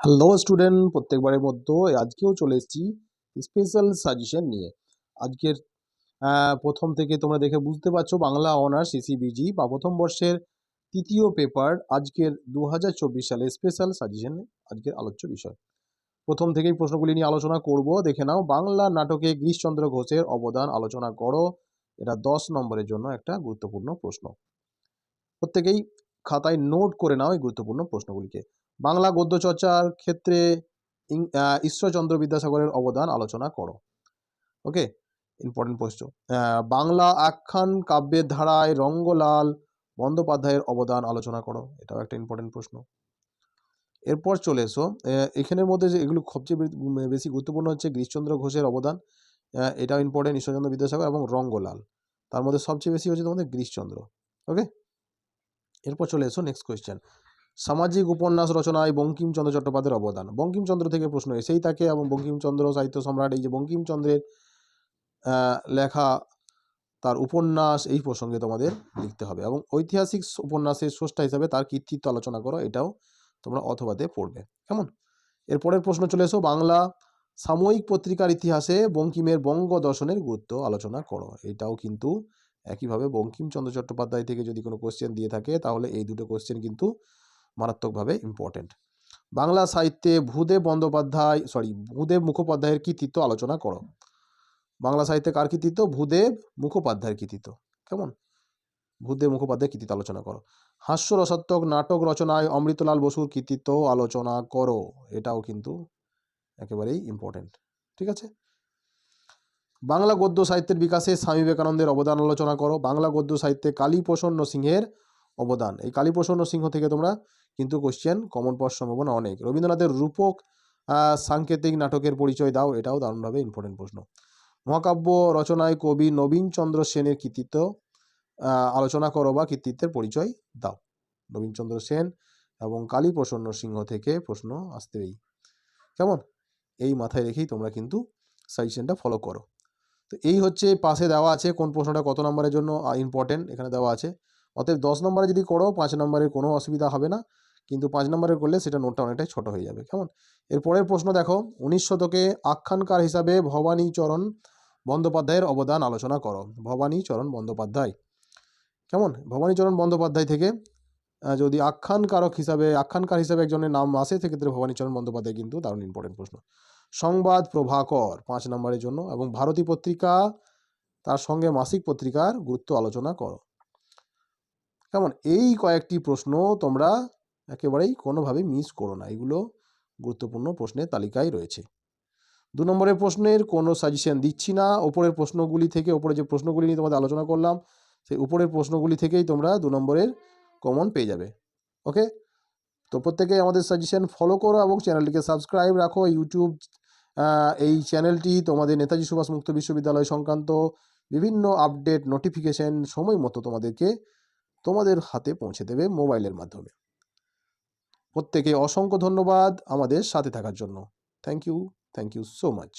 Hello student, প্রত্যেকবারের মতো আজকেও চলে এসেছি স্পেশাল সাজেশন নিয়ে। আজকের প্রথম থেকে তোমরা দেখে বুঝতে পারছো বাংলা অনার্স সিসিবিজি বা প্রথম বর্ষের তৃতীয় পেপার আজকের 2024 সালে স্পেশাল সাজেশন আজকের আলোচ্য বিষয়। প্রথম থেকেই প্রশ্নগুলি নিয়ে আলোচনা করব, দেখে নাও। বাংলা নাটকে গিরিশচন্দ্র ঘোষের অবদান আলোচনা করো। এটা 10 নম্বরের জন্য একটা গুরুত্বপূর্ণ প্রশ্ন। প্রত্যেকেই খাতায় নোট করে নাও এই গুরুত্বপূর্ণ প্রশ্নগুলিকে। বাংলা গদ্য চর্চার ক্ষেত্রে ঈশ্বরচন্দ্র বিদ্যাসাগরের অবদান আলোচনা করো। ওকে, ইম্পর্টেন্ট প্রশ্ন। বাংলা আখ্যান কাব্যের ধারায় রঙ্গলাল বন্দ্যোপাধ্যায়ের অবদান আলোচনা করো। এটাও একটা ইম্পর্টেন্ট প্রশ্ন। এরপর চলে এসো, এখানের মধ্যে যে এগুলো সবচেয়ে বেশি গুরুত্বপূর্ণ হচ্ছে গিরিশচন্দ্র ঘোষের অবদান, এটাও ইম্পর্টেন্ট, ঈশ্বরচন্দ্র বিদ্যাসাগর এবং রঙ্গলাল। তার মধ্যে সবচেয়ে বেশি হচ্ছে তোমাদের গিরিশচন্দ্র। ওকে, এরপর চলে এসো নেক্সট কোয়েশ্চেন। সামাজিক উপন্যাস রচনায় বঙ্কিমচন্দ্র চট্টোপাধ্যায়ের অবদান। বঙ্কিমচন্দ্র থেকে প্রশ্ন এসেই থাকে এবং বঙ্কিমচন্দ্র সাহিত্য সম্রাট, এই যে বঙ্কিমচন্দ্রের লেখা তার উপন্যাস, এই প্রসঙ্গে তোমাদের লিখতে হবে এবং ঐতিহাসিক উপন্যাসের স্রষ্টা হিসাবে তার কৃতিত্ব আলোচনা করো। এটাও তোমরা অথবাতে পড়বে। কেমন? এরপরের প্রশ্ন চলে এসো, বাংলা সাময়িক পত্রিকার ইতিহাসে বঙ্কিমের বঙ্গ দর্শনের গুরুত্ব আলোচনা করো। এটাও কিন্তু একইভাবে বঙ্কিমচন্দ্র চট্টোপাধ্যায় থেকে যদি কোনো কোশ্চেন দিয়ে থাকে তাহলে এই দুটো কোশ্চেন কিন্তু মারাত্মকভাবে ইম্পর্টেন্ট। বাংলা সাহিত্যে ভূদেব মুখোপাধ্যায়ের কৃতিত্ব আলোচনা করো। বাংলা সাহিত্যে কার কৃতিত্ব? ভূদেব মুখোপাধ্যায়ের কৃতিত্ব। কেমন? ভূদেব মুখোপাধ্যায়ের কৃতিত্ব আলোচনা করো। হাস্যরসাত্মক নাটক রচনায় অমৃতলাল বসুর কৃতিত্ব আলোচনা করো। এটাও কিন্তু একেবারেই ইম্পর্টেন্ট। ঠিক আছে। বাংলা গদ্য সাহিত্যের বিকাশে স্বামী বিবেকানন্দের অবদান আলোচনা করো। বাংলা গদ্য সাহিত্যে কালীপ্রসন্ন সিংহের অবদান, এই কালীপ্রসন্ন সিংহ থেকে তোমরা কিন্তু কোশ্চেন কমন পাওয়ার সম্ভাবনা অনেক। রবীন্দ্রনাথের রূপক সাংকেতিক নাটকের পরিচয় দাও। এটাও দারুণভাবে ইম্পর্টেন্ট প্রশ্ন। মহাকাব্য রচনায় কবি নবীনচন্দ্র সেনের কৃতিত্ব আলোচনা করো বা কৃতিত্বের পরিচয় দাও। নবীনচন্দ্র সেন এবং কালীপ্রসন্ন সিংহ থেকে প্রশ্ন আসতেই। কেমন? এই মাথায় রেখেই তোমরা কিন্তু সাজেশনটা ফলো করো। তো এই হচ্ছে, পাশে দেওয়া আছে কোন প্রশ্নটা কত নম্বরের জন্য ইম্পর্টেন্ট, এখানে দেওয়া আছে। অতএব 10 নম্বরে যদি করো 5 নম্বরের কোনো অসুবিধা হবে না, কিন্তু 5 নম্বরের করলে সেটা নোটটা অনেকটাই ছোট হয়ে যাবে। কেমন? এরপরের প্রশ্ন দেখো, 19 শতকে আখ্যানকার হিসাবে ভবানীচরণ বন্দ্যোপাধ্যায়ের অবদান আলোচনা করো। ভবানীচরণ বন্দ্যোপাধ্যায়। কেমন? ভবানীচরণ বন্দ্যোপাধ্যায় থেকে যদি আখ্যানকার হিসাবে একজনের নাম আসে, সেক্ষেত্রে ভবানীচরণ বন্দ্যোপাধ্যায় কিন্তু দারুণ ইম্পর্টেন্ট প্রশ্ন। সংবাদ প্রভাকর 5 নম্বরের জন্য, এবং ভারতী পত্রিকা তার সঙ্গে মাসিক পত্রিকার গুরুত্ব আলোচনা করো। কেমন? এই কয়েকটি প্রশ্ন তোমরা একেবারেই কোনোভাবেই মিস করো না, এগুলো গুরুত্বপূর্ণ প্রশ্নের তালিকায় রয়েছে। 2 নম্বরের প্রশ্নের কোনো সাজেশন দিচ্ছি না। ওপরের প্রশ্নগুলি থেকে, ওপরে যে প্রশ্নগুলি নিয়ে তোমাদের আলোচনা করলাম, সেই উপরের প্রশ্নগুলি থেকেই তোমরা 2 নম্বরের কমন পেয়ে যাবে। ওকে, তো প্রত্যেকেই আমাদের সাজেশন ফলো করো এবং চ্যানেলটিকে সাবস্ক্রাইব রাখো। ইউটিউব এই চ্যানেলটি তোমাদের নেতাজি সুভাষ মুক্ত বিশ্ববিদ্যালয় সংক্রান্ত বিভিন্ন আপডেট নোটিফিকেশন সময় মতো তোমাদের হাতে পৌঁছে দেবে মোবাইলের মাধ্যমে। প্রত্যেকে অসংখ্য ধন্যবাদ আমাদের সাথে থাকার জন্য। Thank you so much.